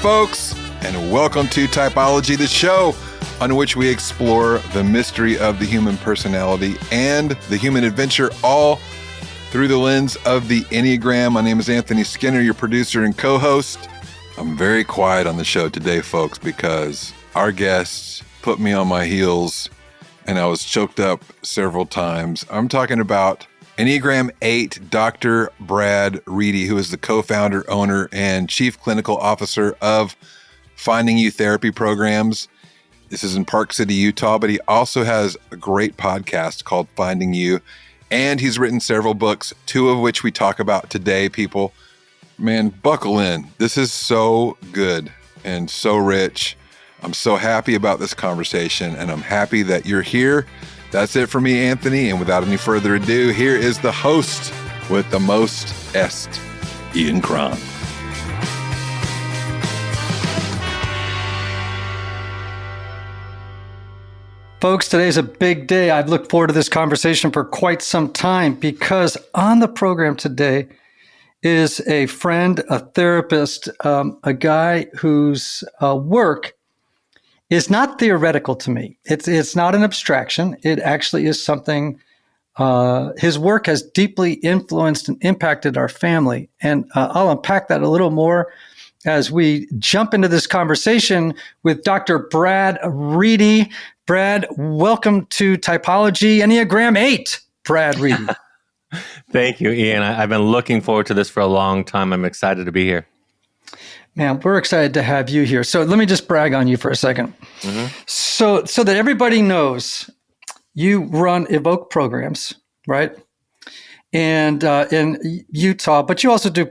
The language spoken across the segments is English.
folks, and welcome to Typology, the show on which we explore the mystery of the human personality and the human adventure, all through the lens of the Enneagram. My name is Anthony Skinner, your producer and co-host. I'm very quiet on the show today, folks, because our guests put me on my heels and I was choked up several times. I'm talking about Enneagram 8, Dr. Brad Reedy, who is the co-founder, owner, and chief clinical officer of Finding You Therapy Programs. This is in Park City, Utah, but he also has a great podcast called Finding You, and he's written several books, two of which we talk about today, people. Man, buckle in. This is so good and so rich. I'm so happy about this conversation, and I'm happy that you're here. That's it for me, Anthony, and without any further ado, here is the host with the most est, Ian Cron. Folks, today's a big day. I've looked forward to this conversation for quite some time because on the program today is a friend, a therapist, a guy whose work is not theoretical to me. It's not an abstraction. It actually is something. His work has deeply influenced and impacted our family. And I'll unpack that a little more as we jump into this conversation with Dr. Brad Reedy. Brad, welcome to Typology Enneagram 8, Brad Reedy. Thank you, Ian. I've been looking forward to this for a long time. I'm excited to be here. Man, we're excited to have you here. So let me just brag on you for a second. Mm-hmm. So that everybody knows, you run Evoke programs, right? And in Utah, but you also do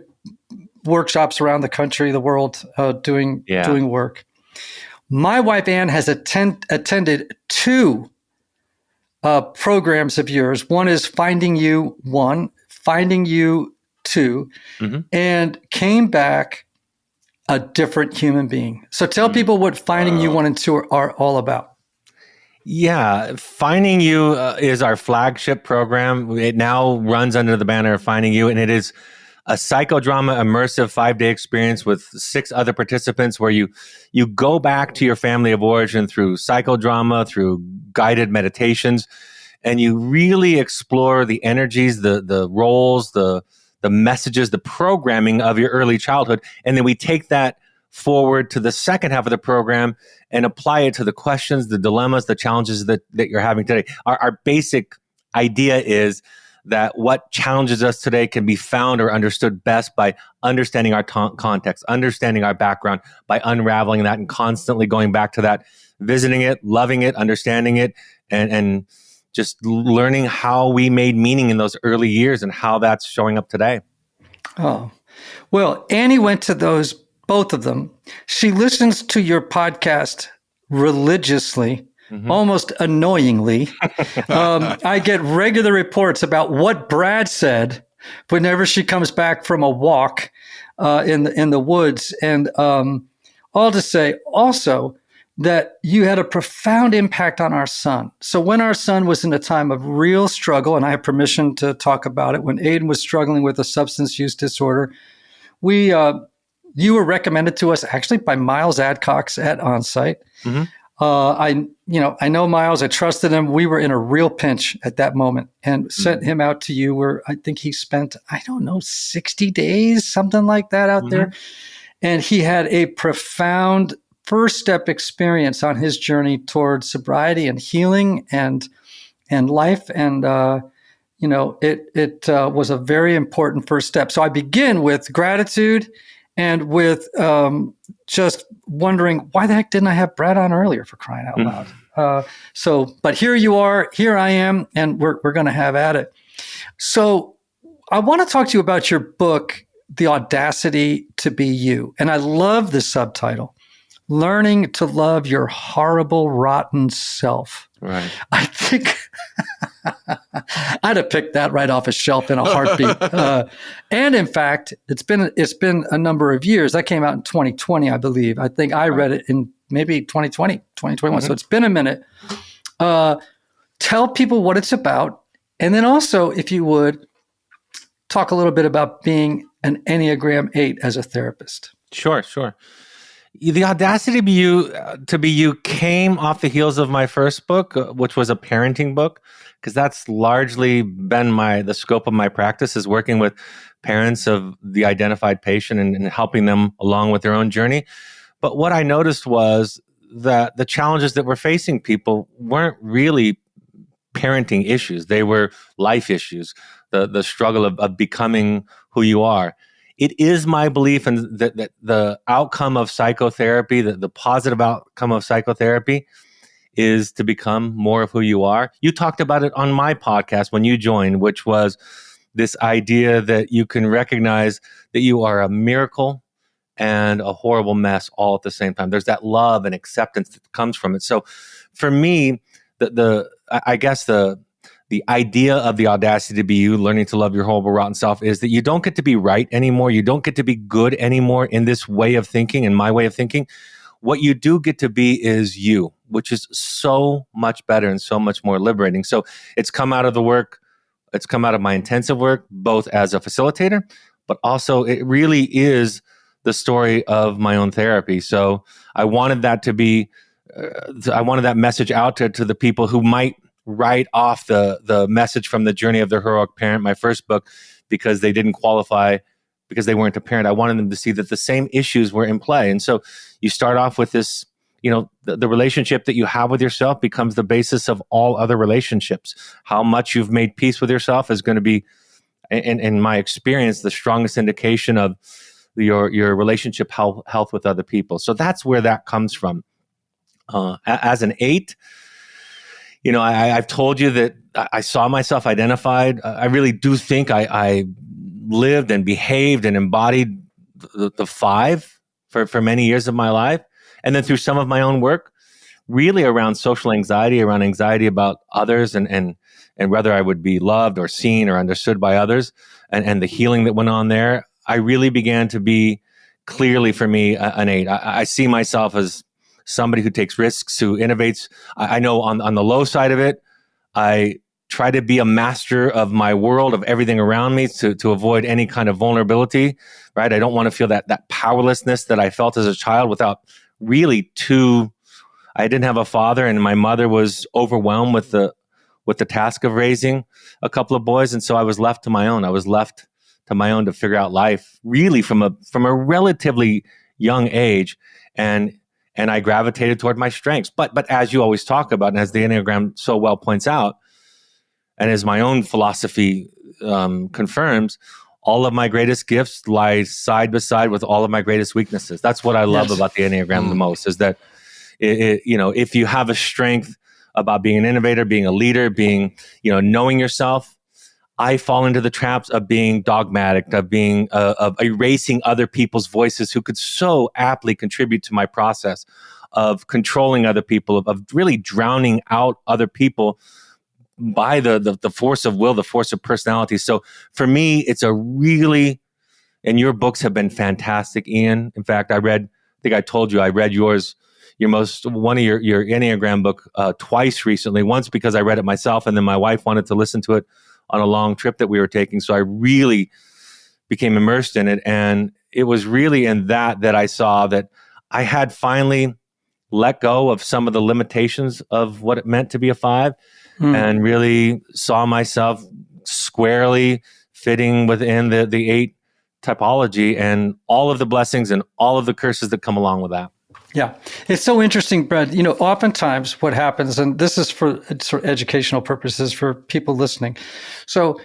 workshops around the country, the world, doing work. My wife, Ann, has attended two programs of yours. One is Finding You 1, Finding You 2, and came back a different human being. So tell people what Finding You 1 and 2 are all about. Yeah, Finding You is our flagship program. It now runs under the banner of Finding You, and it is a psychodrama immersive 5-day experience with 6 other participants where you go back to your family of origin through psychodrama, through guided meditations, and you really explore the energies, the roles, the messages, the programming of your early childhood. And then we take that forward to the second half of the program and apply it to the questions, the dilemmas, the challenges that you're having today. Our basic idea is that what challenges us today can be found or understood best by understanding our context, understanding our background, by unraveling that and constantly going back to that, visiting it, loving it, understanding it, and just learning how we made meaning in those early years and how that's showing up today. Oh, well, Annie went to those, both of them. She listens to your podcast religiously, almost annoyingly. I get regular reports about what Brad said whenever she comes back from a walk in the woods. And all to say also that you had a profound impact on our son. So when our son was in a time of real struggle, and I have permission to talk about it, when Aiden was struggling with a substance use disorder, you were recommended to us actually by Miles Adcox at Onsite. I know Miles, I trusted him. We were in a real pinch at that moment and sent him out to you where I think he spent, 60 days, something like that out there. And he had a profound first step experience on his journey towards sobriety and healing and life. And, it was a very important first step. So I begin with gratitude and with just wondering, why the heck didn't I have Brad on earlier, for crying out loud? But here you are, here I am, and we're going to have at it. So I want to talk to you about your book, The Audacity to Be You. And I love the subtitle, Learning to Love Your Horrible, Rotten Self. Right. I think I'd have picked that right off a shelf in a heartbeat. And in fact, it's been a number of years. That came out in 2020, I believe. I think I read it in maybe 2020, 2021. So it's been a minute. Tell people what it's about. And then also, if you would, talk a little bit about being an Enneagram 8 as a therapist. Sure. The Audacity to be you came off the heels of my first book, which was a parenting book, because that's largely been the scope of my practice, is working with parents of the identified patient and helping them along with their own journey. But what I noticed was that the challenges that were facing people weren't really parenting issues. They were life issues, the struggle of becoming who you are. It is my belief that the outcome of psychotherapy, the positive outcome of psychotherapy, is to become more of who you are. You talked about it on my podcast when you joined, which was this idea that you can recognize that you are a miracle and a horrible mess all at the same time. There's that love and acceptance that comes from it. So for me, I guess the idea of the Audacity to be you, learning to love your horrible, rotten self, is that you don't get to be right anymore. You don't get to be good anymore in this way of thinking, in my way of thinking. What you do get to be is you, which is so much better and so much more liberating. So it's come out of the work. It's come out of my intensive work, both as a facilitator, but also it really is the story of my own therapy. So I wanted that to be, I wanted that message out to the people who might write off the message from the journey of their heroic parent, my first book, because they didn't qualify, because they weren't a parent. I wanted them to see that the same issues were in play. And so you start off with this, the relationship that you have with yourself becomes the basis of all other relationships. How much you've made peace with yourself is going to be, in my experience, the strongest indication of your relationship health with other people. So that's where that comes from. As an 8, I've told you that I saw myself identified. I really do think I lived and behaved and embodied the 5 for many years of my life. And then through some of my own work, really around social anxiety, around anxiety about others and whether I would be loved or seen or understood by others, and the healing that went on there, I really began to be clearly for me an 8. I see myself as somebody who takes risks, who innovates. I know on the low side of it, I try to be a master of my world, of everything around me, to avoid any kind of vulnerability, right? I don't want to feel that powerlessness that I felt as a child without really I didn't have a father, and my mother was overwhelmed with the task of raising a couple of boys. And so I was left to my own. I was left to my own to figure out life really from a relatively young age. And I gravitated toward my strengths. But as you always talk about, and as the Enneagram so well points out, and as my own philosophy confirms, all of my greatest gifts lie side by side with all of my greatest weaknesses. That's what I love about the Enneagram the most, is that if you have a strength about being an innovator, being a leader, being, knowing yourself, I fall into the traps of being dogmatic, of erasing other people's voices who could so aptly contribute to my process, of controlling other people, of really drowning out other people by the force of will, the force of personality. So for me, it's and your books have been fantastic, Ian. In fact, I think I told you, I read one of your Enneagram book twice recently. Once because I read it myself, and then my wife wanted to listen to it on a long trip that we were taking. So I really became immersed in it. And it was really in that I saw that I had finally let go of some of the limitations of what it meant to be a 5 and really saw myself squarely fitting within the 8 typology and all of the blessings and all of the curses that come along with that. Yeah. It's so interesting, Brad. Oftentimes what happens, and this is for educational purposes for people listening. So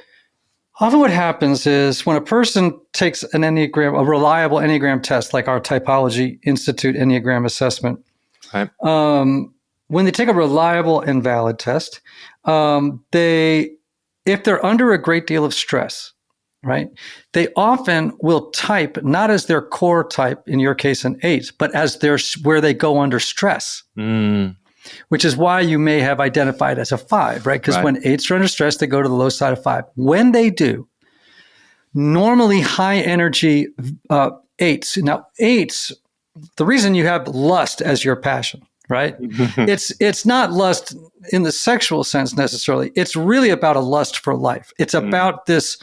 often what happens is when a person takes a reliable Enneagram test, like our Typology Institute Enneagram assessment, right. When they take a reliable and valid test, if they're under a great deal of stress, right, they often will type not as their core type, in your case an 8, but as where they go under stress, which is why you may have identified as a 5, right? Because when 8s are under stress, they go to the low side of 5. When they do, normally high energy 8s. Now 8s, the reason you have lust as your passion, right? It's not lust in the sexual sense necessarily. It's really about a lust for life. It's about this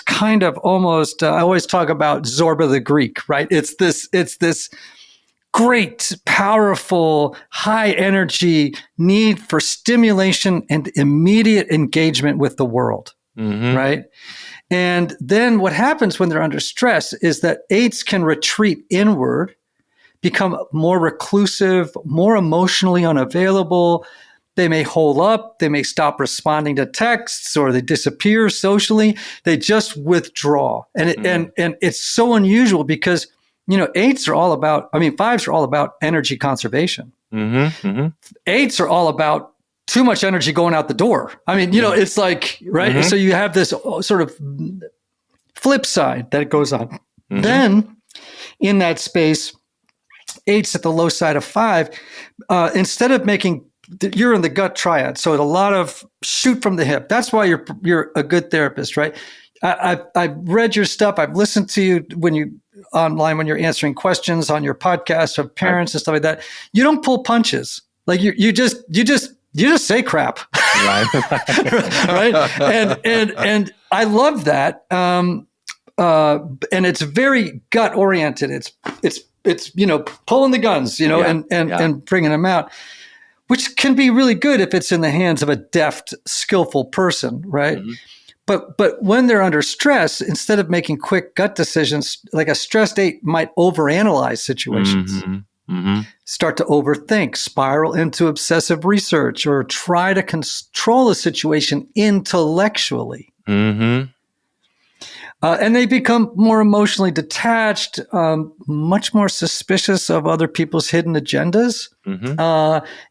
kind of almost, I always talk about Zorba the Greek, right? It's this great, powerful, high energy need for stimulation and immediate engagement with the world, right? And then what happens when they're under stress is that eights can retreat inward, become more reclusive, more emotionally unavailable. They may hole up, they may stop responding to texts, or they disappear socially. They just withdraw. And it's so unusual because, eights are all about, fives are all about energy conservation. Eights are all about too much energy going out the door. It's like, right? So you have this sort of flip side that goes on. Then in that space, eights at the low side of five, instead of you're in the gut triad. So a lot of shoot from the hip. That's why you're a good therapist, right? I've read your stuff. I've listened to you when you're answering questions on your podcast of parents and stuff like that. You don't pull punches. Like you just say crap. Right. Right. And I love that. And it's very gut oriented. It's pulling the guns, and bringing them out, which can be really good if it's in the hands of a deft, skillful person, right? But when they're under stress, instead of making quick gut decisions, like a stressed eight might overanalyze situations, start to overthink, spiral into obsessive research, or try to control a situation intellectually. And they become more emotionally detached, much more suspicious of other people's hidden agendas.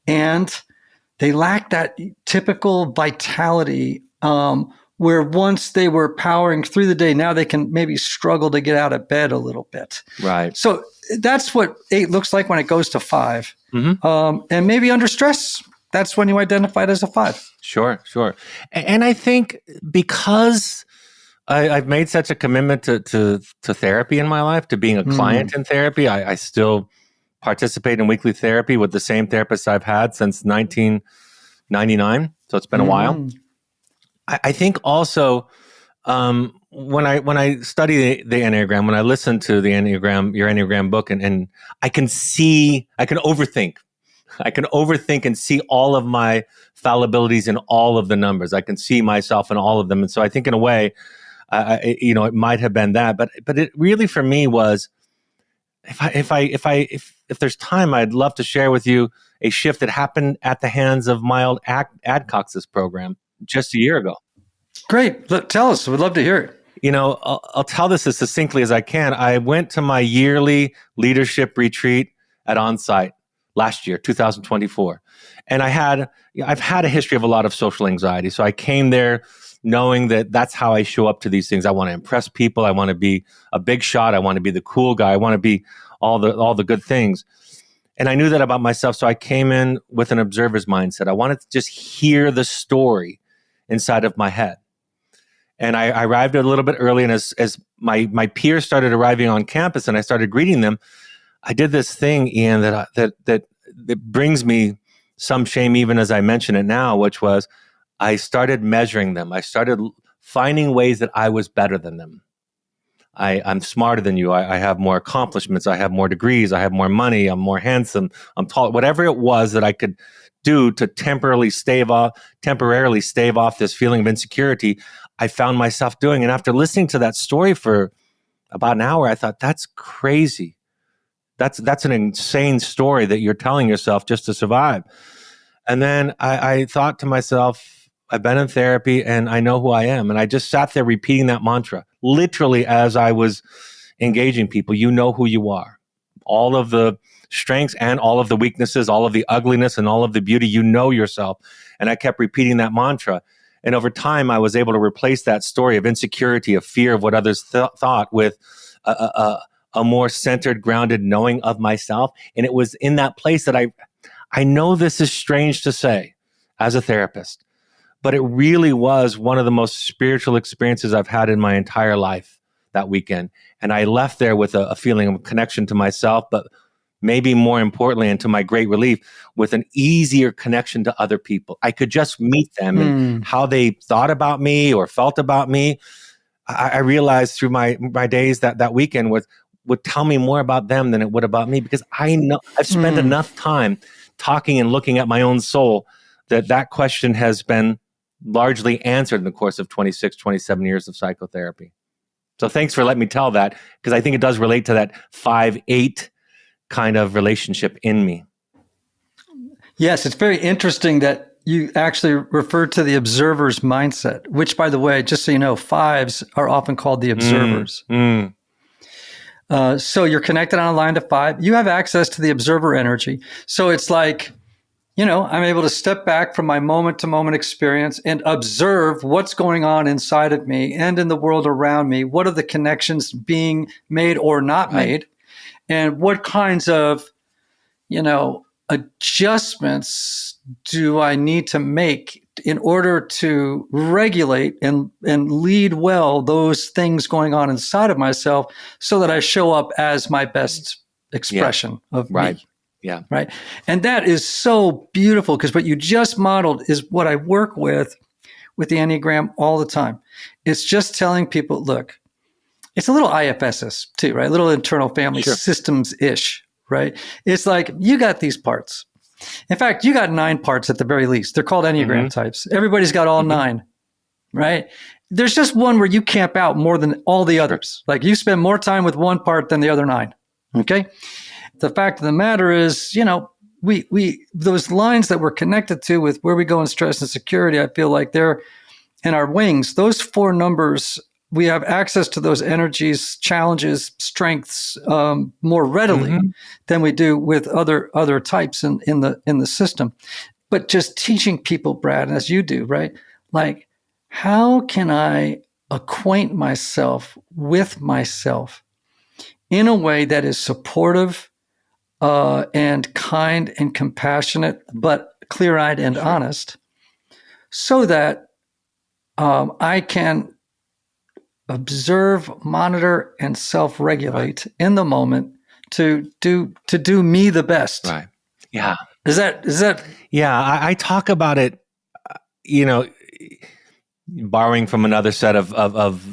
And they lack that typical vitality where once they were powering through the day, now they can maybe struggle to get out of bed a little bit. Right. So that's what eight looks like when it goes to five. And maybe under stress, that's when you identified as a five. Sure. And I think because I've made such a commitment to therapy in my life, to being a client in therapy, I still participate in weekly therapy with the same therapist I've had since 1999. So it's been a while. I think also when I study the Enneagram, when I listen to the Enneagram, your Enneagram book, and I can overthink. I can overthink and see all of my fallibilities in all of the numbers. I can see myself in all of them. And so I think in a way, it might have been that, but it really for me was, if there's time, I'd love to share with you a shift that happened at the hands of Mild Adcox's program just a year ago. Great. Tell us. We'd love to hear it. I'll tell this as succinctly as I can. I went to my yearly leadership retreat at Onsite last year, 2024. And I've had a history of a lot of social anxiety. So I came there knowing that that's how I show up to these things. I want to impress people. I want to be a big shot. I want to be the cool guy. I want to be all the good things. And I knew that about myself. So I came in with an observer's mindset. I wanted to just hear the story inside of my head. And I arrived a little bit early. And as my peers started arriving on campus and I started greeting them, I did this thing, Ian, that brings me some shame even as I mention it now, which was I started measuring them. I started finding ways that I was better than them. I'm smarter than you. I have more accomplishments. I have more degrees. I have more money. I'm more handsome. I'm tall. Whatever it was that I could do to temporarily stave off this feeling of insecurity, I found myself doing. And after listening to that story for about an hour, I thought, that's crazy. That's an insane story that you're telling yourself just to survive. And then I thought to myself, I've been in therapy and I know who I am. And I just sat there repeating that mantra, literally as I was engaging people. You know who you are. All of the strengths and all of the weaknesses, all of the ugliness and all of the beauty, you know yourself. And I kept repeating that mantra. And over time, I was able to replace that story of insecurity, of fear of what others thought with a more centered, grounded knowing of myself. And it was in that place that I know this is strange to say as a therapist, but it really was one of the most spiritual experiences I've had in my entire life that weekend. And I left there with a feeling of connection to myself, but maybe more importantly, and to my great relief, with an easier connection to other people. I could just meet them and how they thought about me or felt about me. I realized through my days that weekend was would tell me more about them than it would about me, because I know I've spent enough time talking and looking at my own soul that question has been largely answered in the course of 26, 27 years of psychotherapy. So thanks for letting me tell that, because I think it does relate to that 5-8 kind of relationship in me. Yes, it's very interesting that you actually refer to the observer's mindset, which, by the way, just so you know, 5s are often called the observers. So you're connected on a line to 5. You have access to the observer energy. So it's like, I'm able to step back from my moment-to-moment experience and observe what's going on inside of me and in the world around me. What are the connections being made or not made? And what kinds of, adjustments do I need to make in order to regulate and lead well those things going on inside of myself so that I show up as my best expression of me. Yeah. Right. And that is so beautiful, because what you just modeled is what I work with the Enneagram all the time. It's just telling people, look, it's a little IFSS too, right? A little internal family systems-ish, right? It's like, you got these parts. In fact, you got 9 parts at the very least. They're called Enneagram types. Everybody's got all 9, right? There's just one where you camp out more than all the others. Like, you spend more time with one part than the other 9, okay? The fact of the matter is, we those lines that we're connected to with where we go in stress and security, I feel like they're in our wings. Those 4 numbers, we have access to those energies, challenges, strengths more readily than we do with other types in the system. But just teaching people, Brad, as you do, right? Like, how can I acquaint myself with myself in a way that is supportive and kind and compassionate, but clear-eyed and honest, so that I can observe, monitor, and self-regulate in the moment to do me the best. Right. Yeah. Is that? Yeah. I talk about it, borrowing from another set of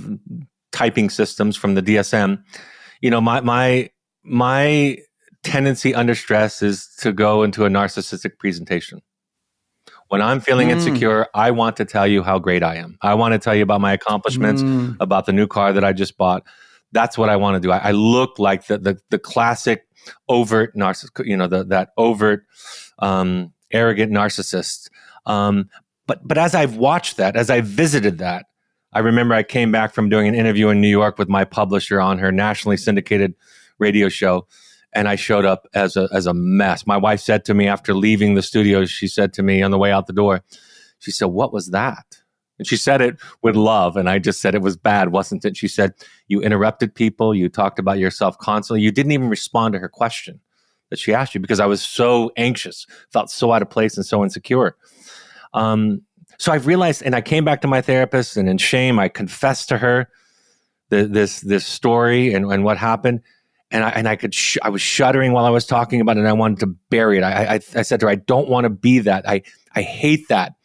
typing systems from the DSM. My tendency under stress is to go into a narcissistic presentation. When I'm feeling insecure, I want to tell you how great I am. I want to tell you about my accomplishments, about the new car that I just bought. That's what I want to do. I look like the classic overt narcissist, that overt, arrogant narcissist. But as I've watched that, as I visited that, I remember I came back from doing an interview in New York with my publisher on her nationally syndicated radio show. And I showed up as a mess. My wife said to me after leaving the studio, she said to me on the way out the door, she said, "What was that?" And she said it with love. And I just said, "It was bad, wasn't it?" She said, "You interrupted people. You talked about yourself constantly. You didn't even respond to her question that she asked you, because I was so anxious, felt so out of place and so insecure." So I've realized, and I came back to my therapist, and in shame, I confessed to her this story and what happened. And I was shuddering while I was talking about it, and I wanted to bury it. I said to her, "I don't want to be that. I hate that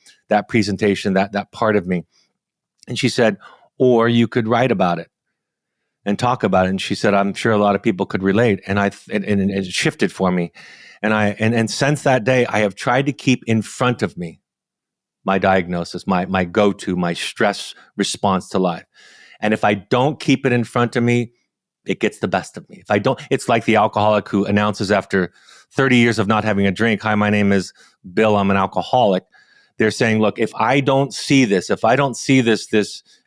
presentation, that part of me." And she said, "Or you could write about it and talk about it." And she said, "I'm sure a lot of people could relate." And it shifted for me. And since that day, I have tried to keep in front of me my diagnosis, my go-to, my stress response to life. And if I don't keep it in front of me, it gets the best of me. If I don't, it's like the alcoholic who announces after 30 years of not having a drink, "Hi, my name is Bill, I'm an alcoholic." They're saying, look, if I don't see this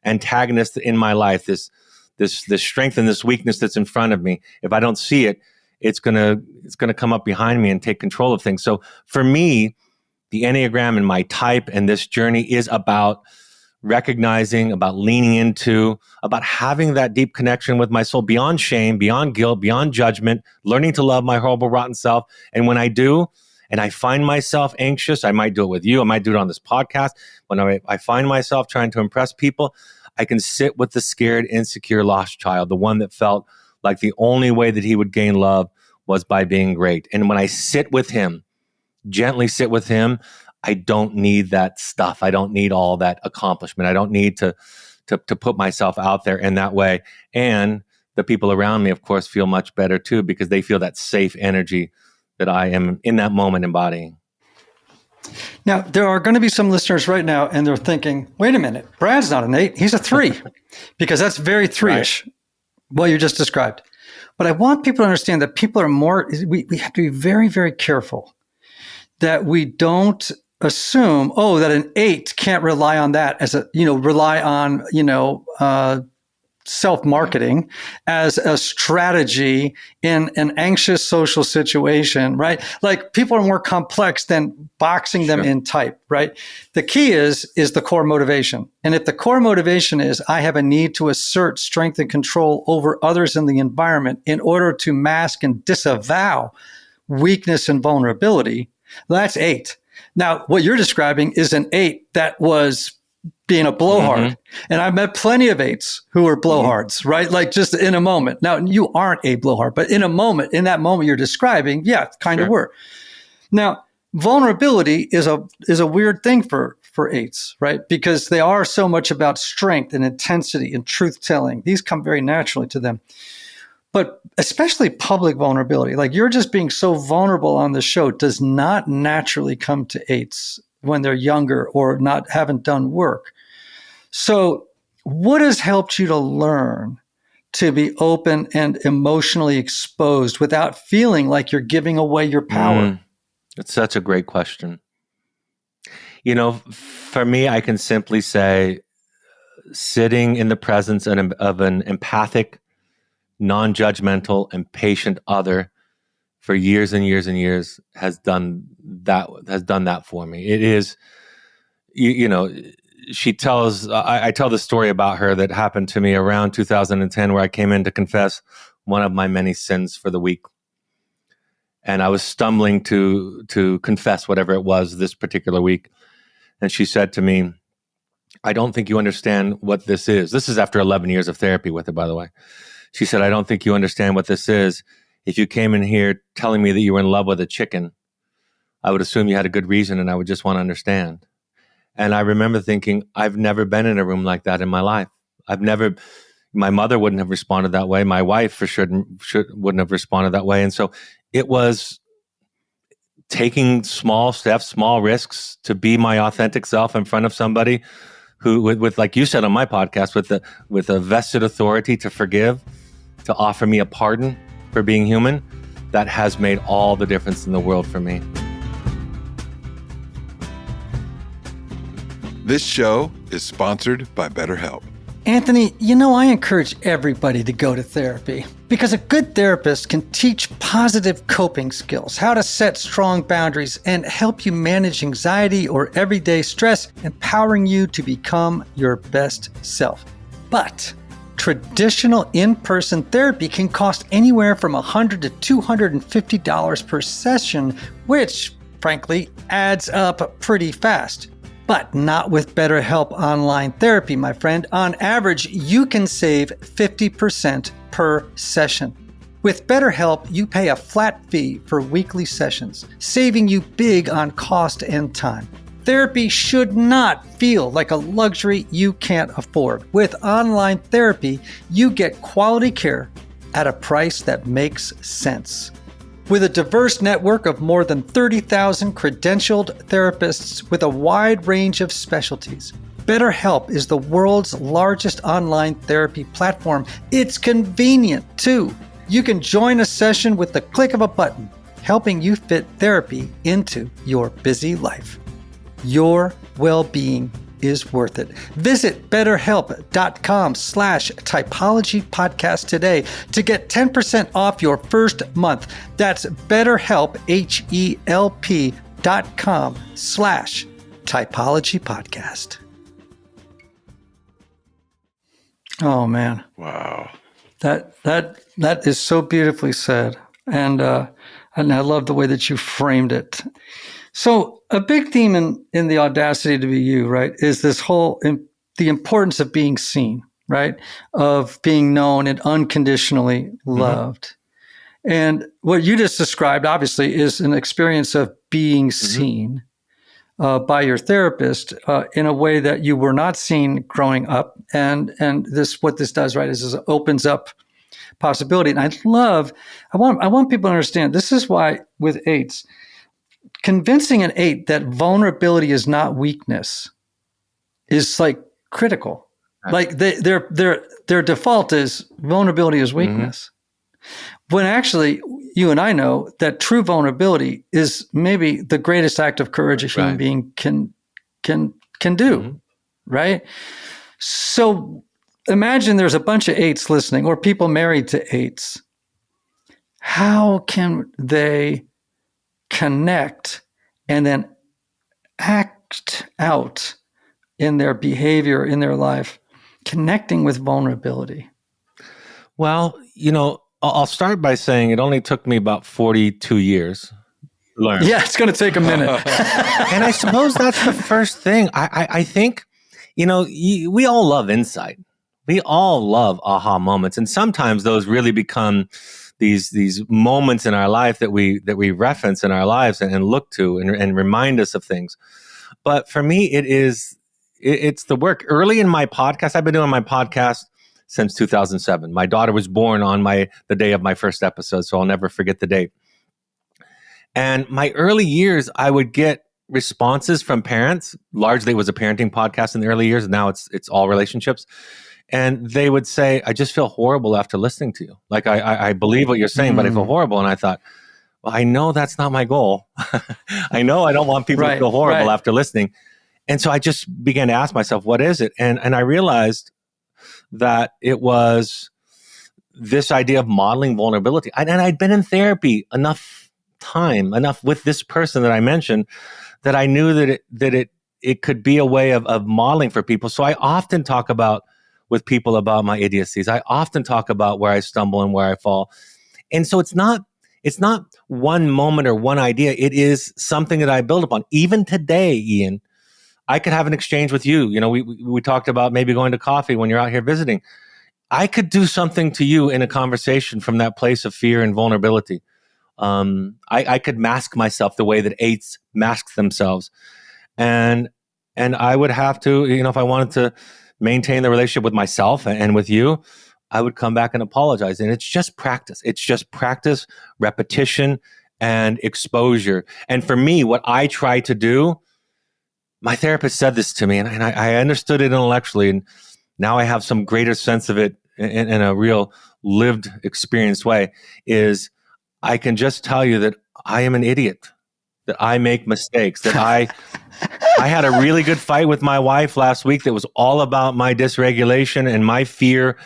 antagonist in my life, this strength and this weakness that's in front of me, if I don't see it, it's gonna come up behind me and take control of things. So for me, the Enneagram and my type and this journey is about recognizing, about leaning into, about having that deep connection with my soul, beyond shame, beyond guilt, beyond judgment, learning to love my horrible, rotten self. And when I do, and I find myself anxious, I might do it with you, I might do it on this podcast. When I find myself trying to impress people, I can sit with the scared, insecure, lost child, the one that felt like the only way that he would gain love was by being great. And when I sit with him, gently sit with him, I don't need that stuff. I don't need all that accomplishment. I don't need to put myself out there in that way. And the people around me, of course, feel much better too, because they feel that safe energy that I am in that moment embodying. Now, there are going to be some listeners right now, and they're thinking, wait a minute, Brad's not an 8, he's a 3, because that's very 3-ish, right, what you just described. But I want people to understand that people are we have to be very, very careful that we don't assume, that an 8 can't rely on that as rely on, self-marketing as a strategy in an anxious social situation, right? Like, people are more complex than boxing them in type, right? The key is the core motivation. And if the core motivation is, I have a need to assert strength and control over others in the environment in order to mask and disavow weakness and vulnerability, that's 8. Now, what you're describing is an 8 that was being a blowhard. And I've met plenty of 8s who are blowhards, right? Like, just in a moment. Now, you aren't a blowhard, but in that moment you're describing, kind of were. Now, vulnerability is a weird thing for 8s, right? Because they are so much about strength and intensity and truth-telling. These come very naturally to them. But especially public vulnerability, like you're just being so vulnerable on the show, does not naturally come to 8s when they're younger or haven't done work. So what has helped you to learn to be open and emotionally exposed without feeling like you're giving away your power? It's such a great question. For me, I can simply say sitting in the presence of an empathic, non-judgmental, and patient other for years and years and years has done that for me. It is, she tells, I tell the story about her that happened to me around 2010, where I came in to confess one of my many sins for the week. And I was stumbling to confess whatever it was this particular week. And she said to me, I don't think you understand what this is. This is after 11 years of therapy with her, by the way. She said, I don't think you understand what this is. If you came in here telling me that you were in love with a chicken, I would assume you had a good reason and I would just want to understand. And I remember thinking, I've never been in a room like that in my life. My mother wouldn't have responded that way. My wife for sure wouldn't have responded that way. And so it was taking small steps, small risks to be my authentic self in front of somebody who, with like you said on my podcast, with a vested authority to forgive, to offer me a pardon for being human, that has made all the difference in the world for me. This show is sponsored by BetterHelp. Anthony, I encourage everybody to go to therapy because a good therapist can teach positive coping skills, how to set strong boundaries, and help you manage anxiety or everyday stress, empowering you to become your best self. But traditional in-person therapy can cost anywhere from $100 to $250 per session, which, frankly, adds up pretty fast. But not with BetterHelp Online Therapy, my friend. On average, you can save 50% per session. With BetterHelp, you pay a flat fee for weekly sessions, saving you big on cost and time. Therapy should not feel like a luxury you can't afford. With online therapy, you get quality care at a price that makes sense. With a diverse network of more than 30,000 credentialed therapists with a wide range of specialties, BetterHelp is the world's largest online therapy platform. It's convenient, too. You can join a session with the click of a button, helping you fit therapy into your busy life. Your well-being is worth it. Visit betterhelp.com/typology podcast today to get 10% off your first month. That's BetterHelp, HELP.com/typology podcast. Oh man. Wow. That is so beautifully said. And I love the way that you framed it. So a big theme in the Audacity to Be You, right, is this whole, the importance of being seen, right, of being known and unconditionally loved. And what you just described, obviously, is an experience of being seen by your therapist in a way that you were not seen growing up. And what this does, right, is it opens up possibility. And I want people to understand, this is why with eights, convincing an eight that vulnerability is not weakness is like critical. Like their default is vulnerability is weakness. When actually you and I know that true vulnerability is maybe the greatest act of courage a human being can do, right? So imagine there's a bunch of eights listening, or people married to eights. How can they connect and then act out in their behavior, in their life, connecting with vulnerability? Well, I'll start by saying it only took me about 42 years to learn. Yeah, it's going to take a minute. And I suppose that's the first thing. I think, we all love insight. We all love aha moments. And sometimes those really become these moments in our life that we reference in our lives and look to and remind us of things. But for me, it's the work. Early in my podcast, I've been doing my podcast since 2007. My daughter was born on the day of my first episode, so I'll never forget the date. And my early years, I would get responses from parents. Largely, it was a parenting podcast in the early years. Now it's all relationships. And they would say, I just feel horrible after listening to you. Like, I believe what you're saying, but I feel horrible. And I thought, well, I know that's not my goal. I know I don't want people to feel horrible after listening. And so I just began to ask myself, what is it? And I realized that it was this idea of modeling vulnerability. And I'd been in therapy enough with this person that I mentioned, that I knew that it could be a way of modeling for people. So I often talk with people about my idiocies. I often talk about where I stumble and where I fall. And so it's not one moment or one idea. It is something that I build upon. Even today, Ian, I could have an exchange with you. We talked about maybe going to coffee when you're out here visiting. I could do something to you in a conversation from that place of fear and vulnerability. I could mask myself the way that eights mask themselves. And I would have to, if I wanted to maintain the relationship with myself and with you, I would come back and apologize. And it's just practice. It's just practice, repetition, and exposure. And for me, what I try to do, my therapist said this to me, and I understood it intellectually, and now I have some greater sense of it in a real lived, experienced way, is I can just tell you that I am an idiot, that I make mistakes, that I had a really good fight with my wife last week that was all about my dysregulation and my fear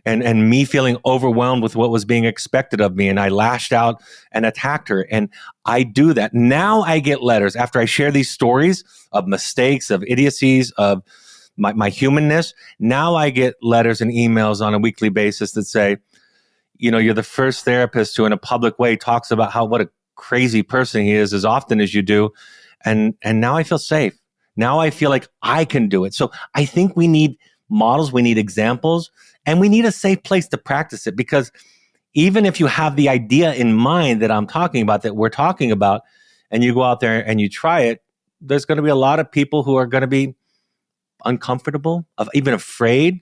and me feeling overwhelmed with what was being expected of me. And I lashed out and attacked her. And I do that. Now I get letters after I share these stories of mistakes, of idiocies, of my humanness. Now I get letters and emails on a weekly basis that say, you're the first therapist who in a public way talks about what a crazy person he is as often as you do. And now I feel safe. Now I feel like I can do it. So I think we need models, we need examples, and we need a safe place to practice it. Because even if you have the idea in mind that I'm talking about, that we're talking about, and you go out there and you try it, there's going to be a lot of people who are going to be uncomfortable, even afraid,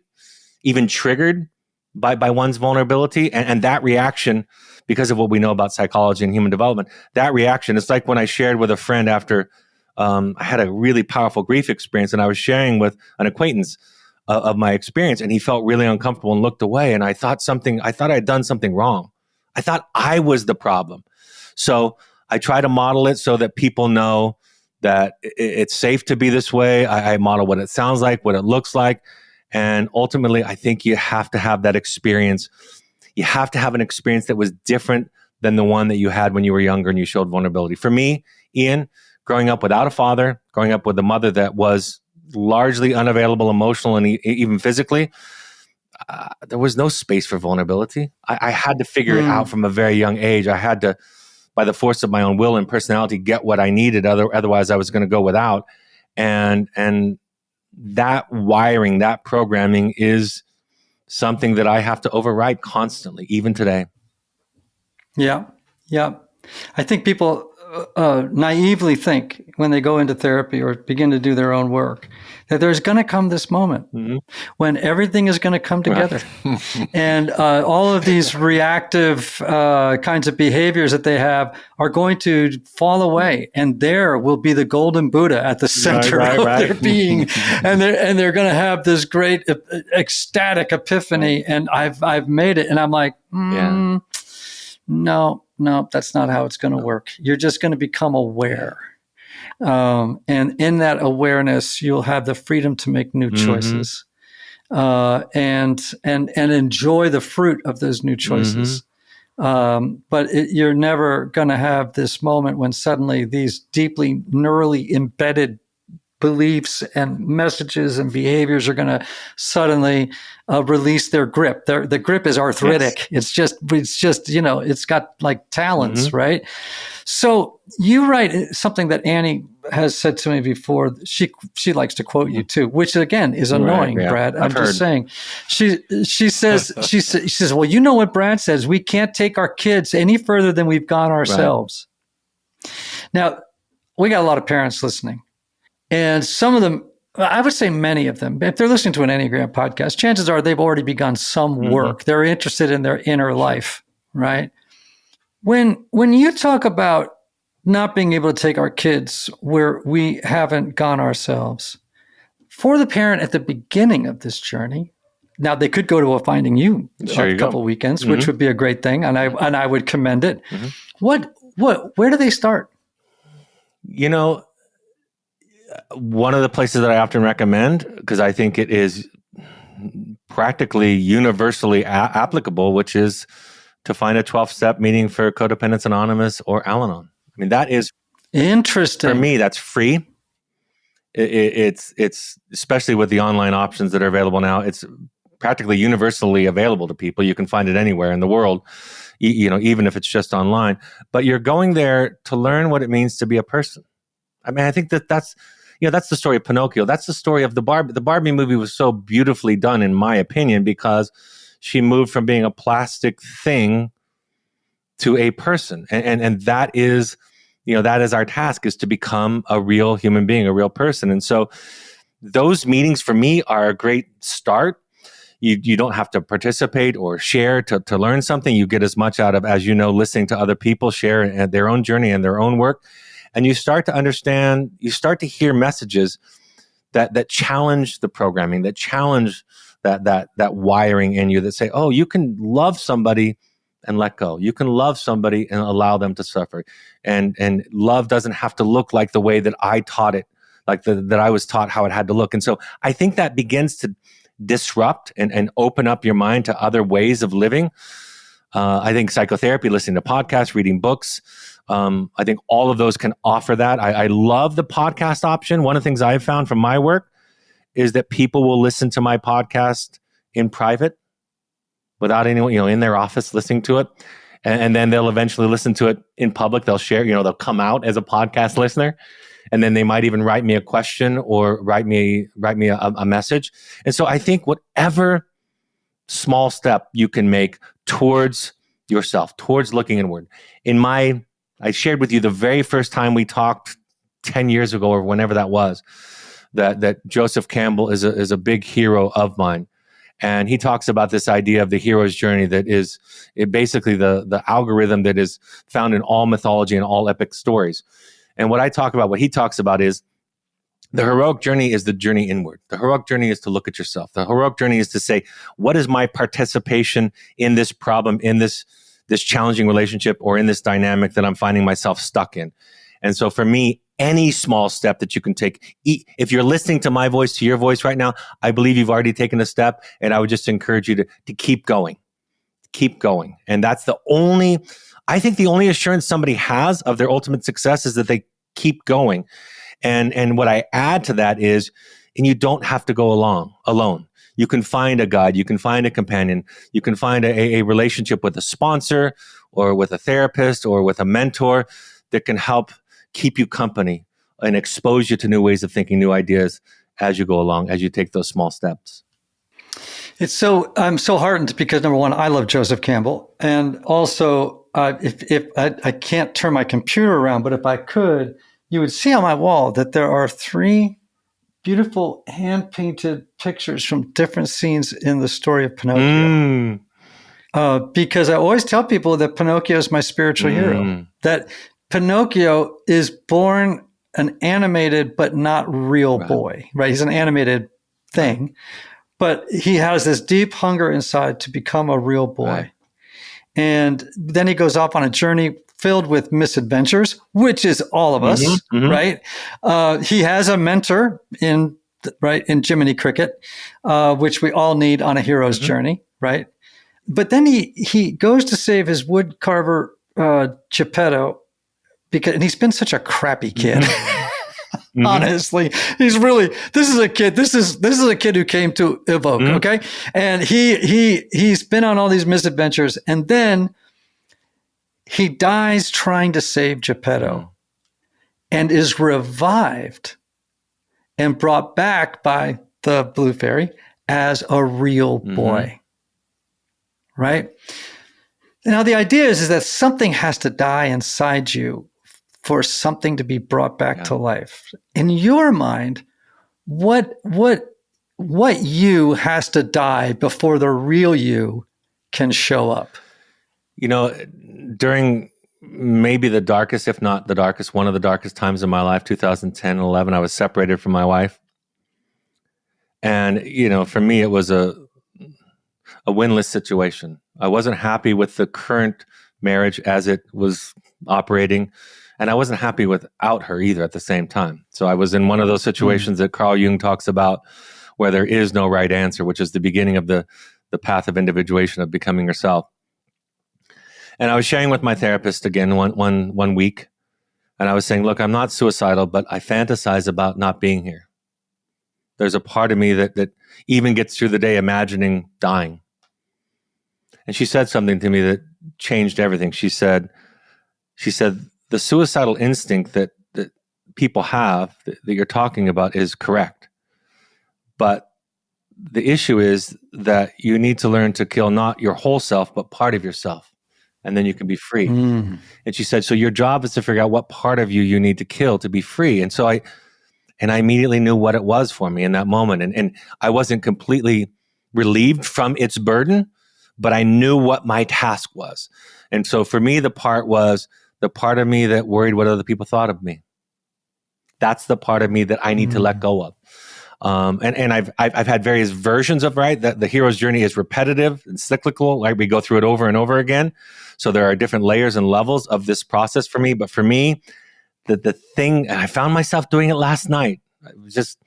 even triggered by one's vulnerability. And that reaction, because of what we know about psychology and human development, that reaction, it's like when I shared with a friend after I had a really powerful grief experience, and I was sharing with an acquaintance of my experience, and he felt really uncomfortable and looked away. And I thought I had done something wrong. I thought I was the problem. So I try to model it so that people know that it's safe to be this way. I model what it sounds like, what it looks like. And ultimately, I think you have to have that experience. You have to have an experience that was different than the one that you had when you were younger and you showed vulnerability. For me, Ian, growing up without a father, growing up with a mother that was largely unavailable emotionally and even physically, there was no space for vulnerability. I had to figure it out from a very young age. I had to, by the force of my own will and personality, get what I needed. Otherwise, I was going to go without. And that wiring, that programming is something that I have to override constantly, even today. Yeah. I think people naively think when they go into therapy or begin to do their own work that there's going to come this moment when everything is going to come together. And all of these reactive kinds of behaviors that they have are going to fall away. And there will be the golden Buddha at the center of their being. And they're going to have this great ecstatic epiphany. And I've made it. And I'm like, no, that's not how it's going to work. You're just going to become aware. And in that awareness, you'll have the freedom to make new choices, and enjoy the fruit of those new choices. But you're never going to have this moment when suddenly these deeply neurally embedded beliefs and messages and behaviors are going to suddenly release their grip. The grip is arthritic. Yes. It's just, it's got like talons, right? So you write something that Annie has said to me before. She likes to quote you too, which again is annoying, Brad. I'm just saying. She says, well, you know what Brad says, we can't take our kids any further than we've gone ourselves. Right. Now, we got a lot of parents listening. And some of them, I would say many of them, if they're listening to an Enneagram podcast, chances are they've already begun some work. They're interested in their inner life, right? When you talk about not being able to take our kids where we haven't gone ourselves, for the parent at the beginning of this journey, now they could go to a Finding You a couple weekends, which would be a great thing, and I would commend it. Where do they start? One of the places that I often recommend, because I think it is practically universally applicable, which is to find a 12-step meeting for Codependence Anonymous or Al-Anon. I mean, that is interesting. For me, that's free. It's especially with the online options that are available now, it's practically universally available to people. You can find it anywhere in the world, even if it's just online. But you're going there to learn what it means to be a person. I mean, I think that's the story of Pinocchio. That's the story of the Barbie. The Barbie movie was so beautifully done, in my opinion, because she moved from being a plastic thing to a person. And that is, that is our task, is to become a real human being, a real person. And so those meetings for me are a great start. You don't have to participate or share to learn something. You get as much out of, as listening to other people share their own journey and their own work. And you start to understand, you start to hear messages that challenge the programming, that challenge that wiring in you, that say, oh, you can love somebody and let go. You can love somebody and allow them to suffer. And love doesn't have to look like the way that I taught it, like that I was taught how it had to look. And so I think that begins to disrupt and open up your mind to other ways of living. I think psychotherapy, listening to podcasts, reading books, I think all of those can offer that. I love the podcast option. One of the things I've found from my work is that people will listen to my podcast in private without anyone, in their office listening to it. And then they'll eventually listen to it in public. They'll share, they'll come out as a podcast listener. And then they might even write me a question or write me a message. And so I think whatever small step you can make towards yourself, towards looking inward. I shared with you the very first time we talked 10 years ago or whenever that was, that Joseph Campbell is a big hero of mine. And he talks about this idea of the hero's journey that is basically the algorithm that is found in all mythology and all epic stories. And what he talks about is the heroic journey is the journey inward. The heroic journey is to look at yourself. The heroic journey is to say, what is my participation in this problem, in this challenging relationship, or in this dynamic that I'm finding myself stuck in? And so for me, any small step that you can take, if you're listening to my voice, to your voice right now, I believe you've already taken a step, and I would just encourage you to keep going. Keep going. And that's the only assurance somebody has of their ultimate success is that they keep going. And what I add to that is, and you don't have to go alone. You can find a guide, you can find a companion, you can find a relationship with a sponsor or with a therapist or with a mentor that can help keep you company and expose you to new ways of thinking, new ideas as you go along, as you take those small steps. I'm so heartened because, number one, I love Joseph Campbell. And also, if I can't turn my computer around, but if I could, you would see on my wall that there are 3 beautiful hand-painted pictures from different scenes in the story of Pinocchio. Because I always tell people that Pinocchio is my spiritual hero, that Pinocchio is born an animated but not real boy, right? He's an animated thing, but he has this deep hunger inside to become a real boy. Right. And then he goes off on a journey filled with misadventures, which is all of us, right? He has a mentor in Jiminy Cricket, which we all need on a hero's journey, right? But then he goes to save his wood carver Geppetto, and he's been such a crappy kid. Honestly, this is a kid who came to evoke, okay? And he's been on all these misadventures, and then he dies trying to save Geppetto and is revived and brought back by the Blue Fairy as a real boy, right? Now, the idea is that something has to die inside you for something to be brought back to life. In your mind, what you has to die before the real you can show up? You know, during maybe the darkest, if not the darkest, one of the darkest times in my life, 2010 and 11, I was separated from my wife. And, you know, for me, it was a win-less situation. I wasn't happy with the current marriage as it was operating. And I wasn't happy without her either at the same time. So I was in one of those situations that Carl Jung talks about where there is no right answer, which is the beginning of the path of individuation, of becoming yourself. And I was sharing with my therapist again one week. And I was saying, look, I'm not suicidal, but I fantasize about not being here. There's a part of me that even gets through the day imagining dying. And she said something to me that changed everything. She said, the suicidal instinct that people have that you're talking about is correct. But the issue is that you need to learn to kill not your whole self, but part of yourself. And then you can be free. And she said, so your job is to figure out what part of you need to kill to be free. And so I immediately knew what it was for me in that moment. And I wasn't completely relieved from its burden, but I knew what my task was. And so for me, the part was the part of me that worried what other people thought of me. That's the part of me that I need to let go of. And I've had various versions of that the hero's journey is repetitive and cyclical. Like we go through it over and over again. So there are different layers and levels of this process for me. But for me, the thing, and I found myself doing it last night. It was just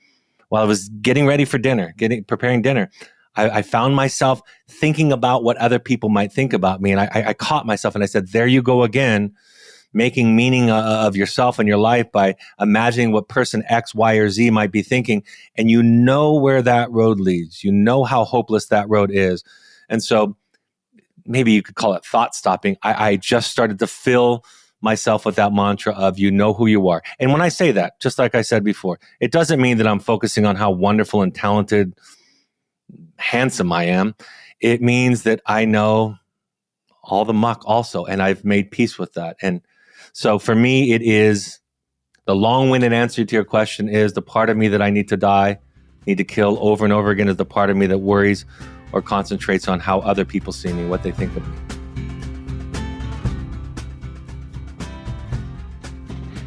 while I was getting ready for dinner, preparing dinner. I found myself thinking about what other people might think about me. And I caught myself and I said, there you go again, making meaning of yourself and your life by imagining what person X, Y, or Z might be thinking. And you know where that road leads. You know how hopeless that road is. And so maybe you could call it thought stopping. I just started to fill myself with that mantra of you know who you are. And when I say that, just like I said before, it doesn't mean that I'm focusing on how wonderful and talented, handsome I am. It means that I know all the muck also, and I've made peace with that. And so for me, it is the long-winded answer to your question is the part of me that I need to die, need to kill over and over again is the part of me that worries or concentrates on how other people see me, what they think of me.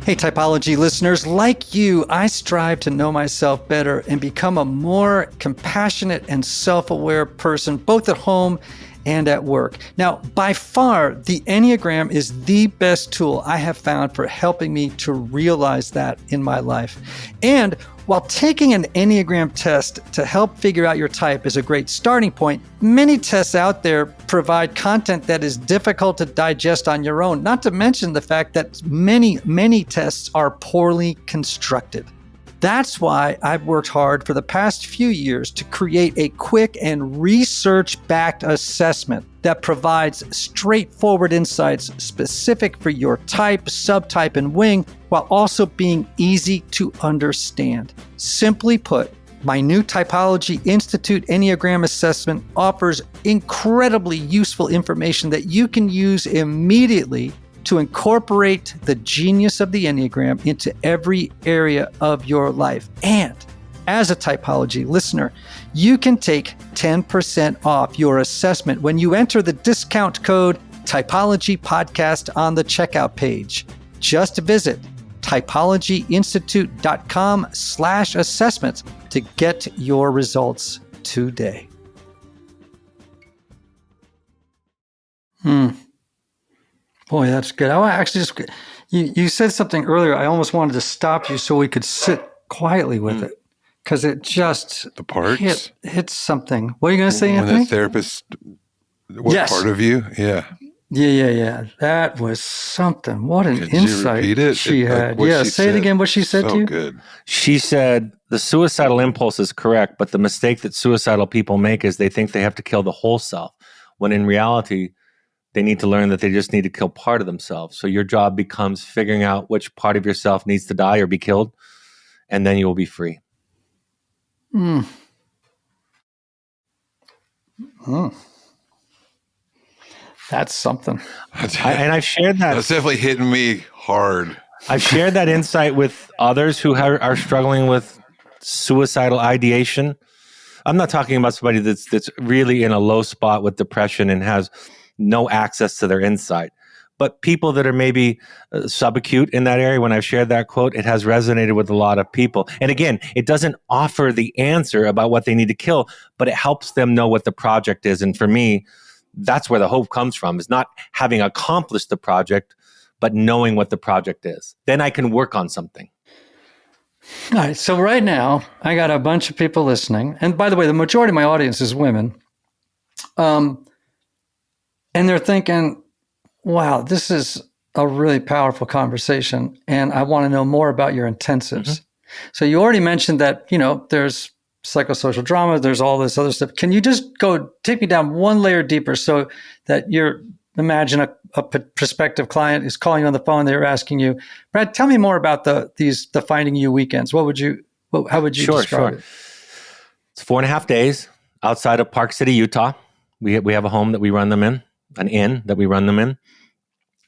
Hey, Typology listeners, like you, I strive to know myself better and become a more compassionate and self-aware person, both at home and at work. Now, by far, the Enneagram is the best tool I have found for helping me to realize that in my life. And while taking an Enneagram test to help figure out your type is a great starting point, many tests out there provide content that is difficult to digest on your own, not to mention the fact that many tests are poorly constructed. That's why I've worked hard for the past few years to create a quick and research-backed assessment that provides straightforward insights specific for your type, subtype, and wing, while also being easy to understand. Simply put, My new Typology Institute Enneagram assessment offers incredibly useful information that you can use immediately to incorporate the genius of the Enneagram into every area of your life. And as a Typology listener, you can take 10% off your assessment when you enter the discount code Typology Podcast on the checkout page. Just visit typologyinstitute.com/assessments to get your results today. Boy, that's good. I actually just, you said something earlier. I almost wanted to stop you so we could sit quietly with it, because it just The parts hits something. What are you going to say, when Anthony? the therapist, what Yes. part of you? Yeah. Yeah. That was something. What an Could you insight repeat it? she Like had. what Yeah, she say it said. again. What she said So to you. good. She said the suicidal impulse is correct, but the mistake that suicidal people make is they think they have to kill the whole self, when in reality, they need to learn that they just need to kill part of themselves. So your job becomes figuring out which part of yourself needs to die or be killed, and then you will be free. That's something. And I've shared that. That's definitely hitting me hard. I've shared that insight with others who are struggling with suicidal ideation. I'm not talking about somebody that's really in a low spot with depression and has no access to their insight, but people that are maybe subacute in that area. When I've shared that quote, it has resonated with a lot of people. And again, it doesn't offer the answer about what they need to kill, but it helps them know what the project is. And for me, that's where the hope comes from, is not having accomplished the project, but knowing what the project is. Then I can work on something. All right. So right now, I got a bunch of people listening. And by the way, the majority of my audience is women. And they're thinking, wow, this is a really powerful conversation. And I want to know more about your intensives. Mm-hmm. So you already mentioned that, there's psychosocial drama, there's all this other stuff. Can you just take me down one layer deeper so that imagine a prospective client is calling on the phone, they're asking you, Brad, tell me more about the Finding You weekends. How would you describe it? It's 4.5 days outside of Park City, Utah. We have a home that we run them in, an inn that we run them in.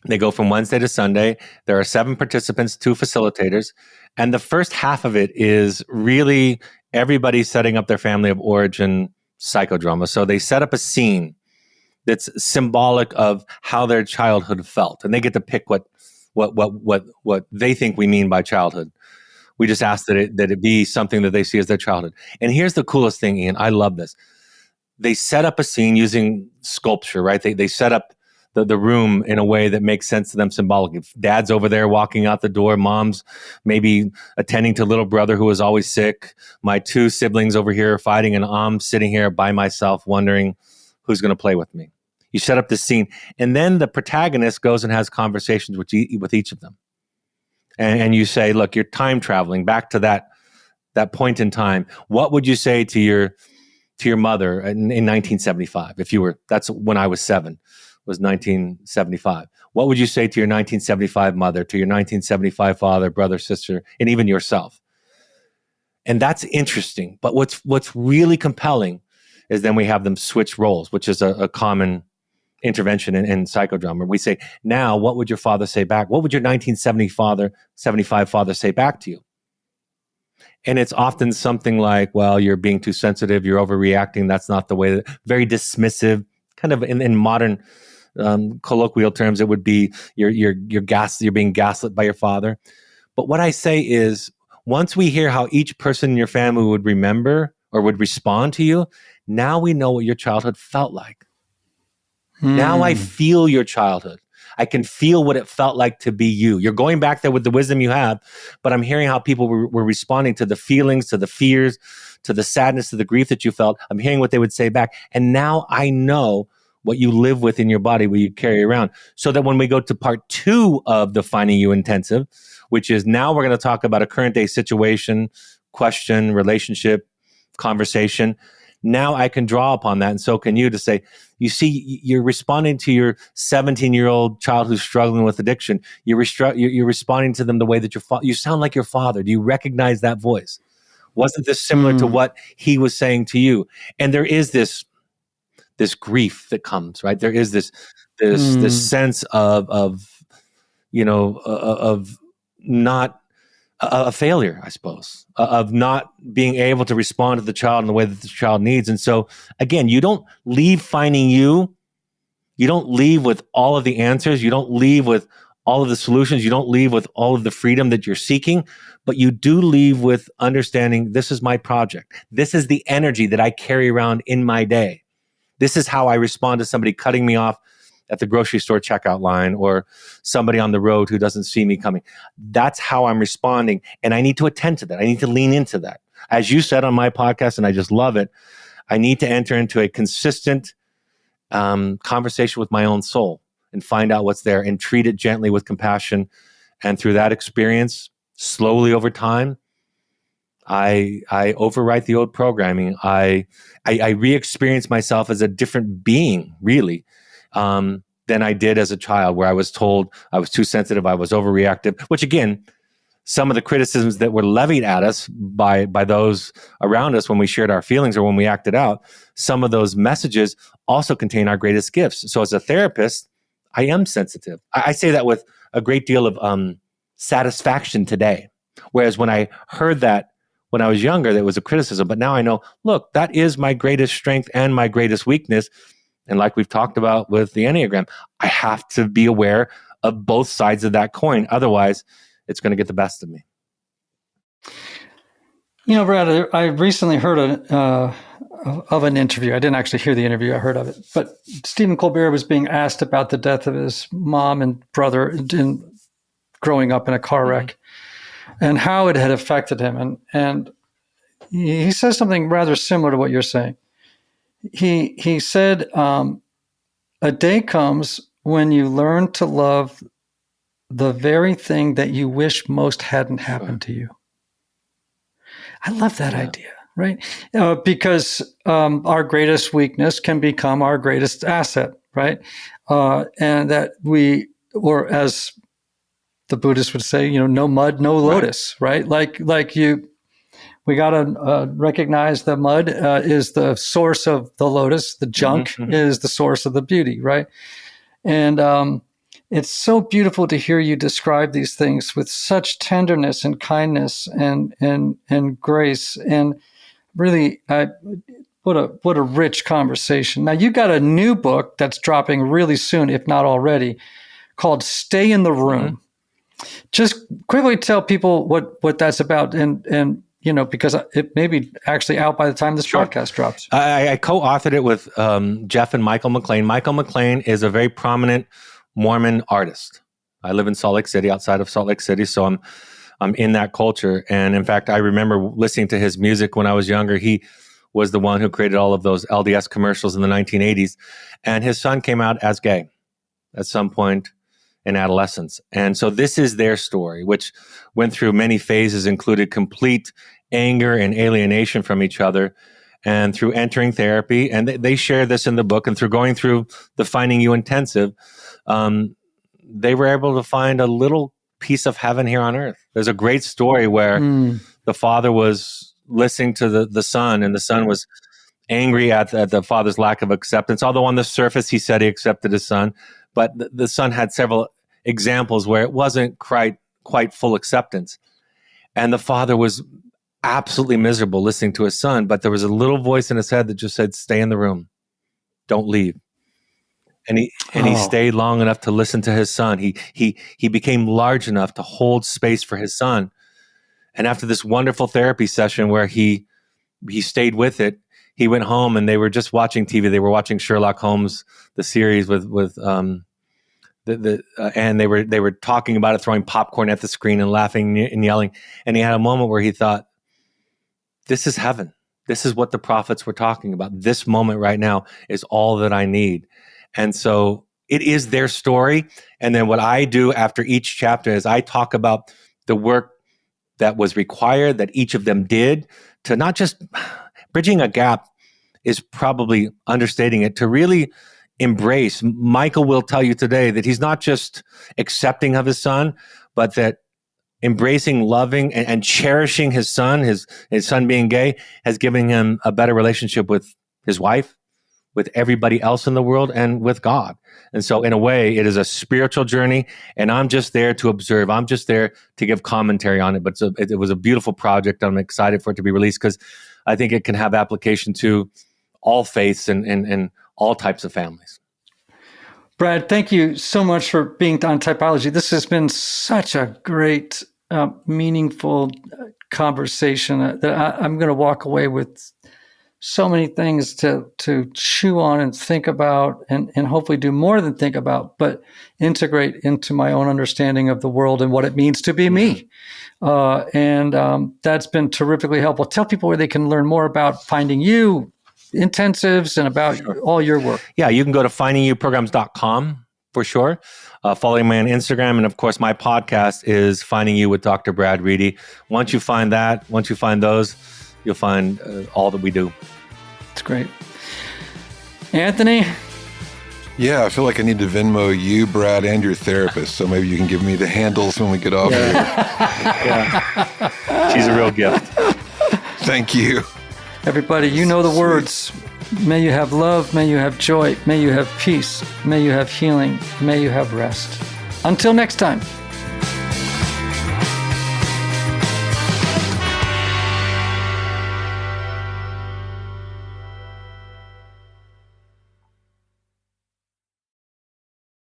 They go from Wednesday to Sunday. There are 7 participants, 2 facilitators. And the first half of it is really everybody setting up their family of origin psychodrama. So they set up a scene that's symbolic of how their childhood felt. And they get to pick what they think we mean by childhood. We just ask that it be something that they see as their childhood. And here's the coolest thing, Ian. I love this. They set up a scene using sculpture, right? They set up the room in a way that makes sense to them symbolically. If dad's over there walking out the door, mom's maybe attending to little brother who was always sick, my 2 siblings over here are fighting, and I'm sitting here by myself wondering who's going to play with me. You set up this scene, and then the protagonist goes and has conversations with each of them. And you say, look, you're time traveling back to that point in time. What would you say to your mother in 1975? That's when I was 7. Was 1975. What would you say to your 1975 mother, to your 1975 father, brother, sister, and even yourself? And that's interesting. But what's really compelling is then we have them switch roles, which is a common intervention in psychodrama. We say, now, what would your father say back? What would your 1975 father say back to you? And it's often something like, well, you're being too sensitive, you're overreacting, that's not the way, very dismissive, kind of in modern colloquial terms, it would be you're being gaslit by your father. But what I say is, once we hear how each person in your family would remember or would respond to you, now we know what your childhood felt like. Now I feel your childhood. I can feel what it felt like to be you. You're going back there with the wisdom you have, but I'm hearing how people were responding to the feelings, to the fears, to the sadness, to the grief that you felt. I'm hearing what they would say back. And now I know what you live with in your body, what you carry around. So that when we go to part 2 of the Finding You intensive, which is now we're going to talk about a current day situation, question, relationship, conversation. Now I can draw upon that, and so can you, to say, you see, you're responding to your 17-year-old child who's struggling with addiction. You're responding to them the way that you sound like your father. Do you recognize that voice? Wasn't this similar to what he was saying to you? And there is this grief that comes, right? There is this sense of not a failure, I suppose, of not being able to respond to the child in the way that the child needs. And so, again, you don't leave finding you. You don't leave with all of the answers. You don't leave with all of the solutions. You don't leave with all of the freedom that you're seeking, but you do leave with understanding this is my project. This is the energy that I carry around in my day. This is how I respond to somebody cutting me off at the grocery store checkout line or somebody on the road who doesn't see me coming. That's how I'm responding. And I need to attend to that. I need to lean into that. As you said on my podcast, and I just love it, I need to enter into a consistent conversation with my own soul and find out what's there and treat it gently with compassion. And through that experience, slowly over time, I overwrite the old programming. I re-experience myself as a different being, really, than I did as a child, where I was told I was too sensitive, I was overreactive, which again, some of the criticisms that were levied at us by those around us when we shared our feelings or when we acted out, some of those messages also contain our greatest gifts. So as a therapist, I am sensitive. I say that with a great deal of satisfaction today. Whereas when I heard that when I was younger, that was a criticism. But now I know, look, that is my greatest strength and my greatest weakness. And like we've talked about with the Enneagram, I have to be aware of both sides of that coin. Otherwise, it's going to get the best of me. You know, Brad, I recently heard of an interview. I didn't actually hear the interview. I heard of it. But Stephen Colbert was being asked about the death of his mom and brother growing up in a car wreck and how it had affected him. And he says something rather similar to what you're saying. He said, a day comes when you learn to love the very thing that you wish most hadn't happened to you. I love that idea, right? Because our greatest weakness can become our greatest asset, right? And that or as the Buddhists would say, no mud, no lotus, right? We got to recognize the mud is the source of the lotus. The junk is the source of the beauty, right? And it's so beautiful to hear you describe these things with such tenderness and kindness and grace. And really, what a rich conversation. Now, you got a new book that's dropping really soon, if not already, called Stay in the Room. Just quickly tell people what that's about and because it may be actually out by the time this podcast drops. I co-authored it with Jeff and Michael McLean. Michael McLean is a very prominent Mormon artist. I live in Salt Lake City, outside of Salt Lake City, so I'm in that culture. And in fact, I remember listening to his music when I was younger. He was the one who created all of those LDS commercials in the 1980s. And his son came out as gay at some point in adolescence. And so this is their story, which went through many phases, included complete anger and alienation from each other. And through entering therapy, and they share this in the book, and through going through the Finding You intensive, they were able to find a little piece of heaven here on earth. There's a great story where the father was listening to the son, and the son was angry at the father's lack of acceptance. Although on the surface he said he accepted his son, but the son had several examples where it wasn't quite full acceptance. And the father was absolutely miserable listening to his son, but there was a little voice in his head that just said, stay in the room. Don't leave. And he stayed long enough to listen to his son. He became large enough to hold space for his son. And after this wonderful therapy session where he stayed with it, he went home and they were just watching TV. They were watching Sherlock Holmes, the series and they were talking about it, throwing popcorn at the screen and laughing and yelling. And he had a moment where he thought, this is heaven. This is what the prophets were talking about. This moment right now is all that I need. And so it is their story. And then what I do after each chapter is I talk about the work that was required, that each of them did, to not just bridging a gap is probably understating it, to really embrace. Michael will tell you today that he's not just accepting of his son, but that embracing, loving, and cherishing his son being gay, has given him a better relationship with his wife, with everybody else in the world, and with God. And so in a way, it is a spiritual journey, and I'm just there to observe. I'm just there to give commentary on it. But it was a beautiful project. I'm excited for it to be released because I think it can have application to all faiths and all types of families. Brad, thank you so much for being on Typology. This has been such a great, meaningful conversation that I'm going to walk away with so many things to chew on and think about, and hopefully do more than think about, but integrate into my own understanding of the world and what it means to be me. And that's been terrifically helpful. Tell people where they can learn more about finding you, intensives, and about all your work. Yeah, you can go to findingyouprograms.com for sure. Follow me on Instagram. And of course, my podcast is Finding You with Dr. Brad Reedy. Once you find those, you'll find all that we do. It's great. Anthony? Yeah, I feel like I need to Venmo you, Brad, and your therapist. So maybe you can give me the handles when we get off here. Yeah. She's a real gift. Thank you. Everybody, you know the words. May you have love. May you have joy. May you have peace. May you have healing. May you have rest. Until next time.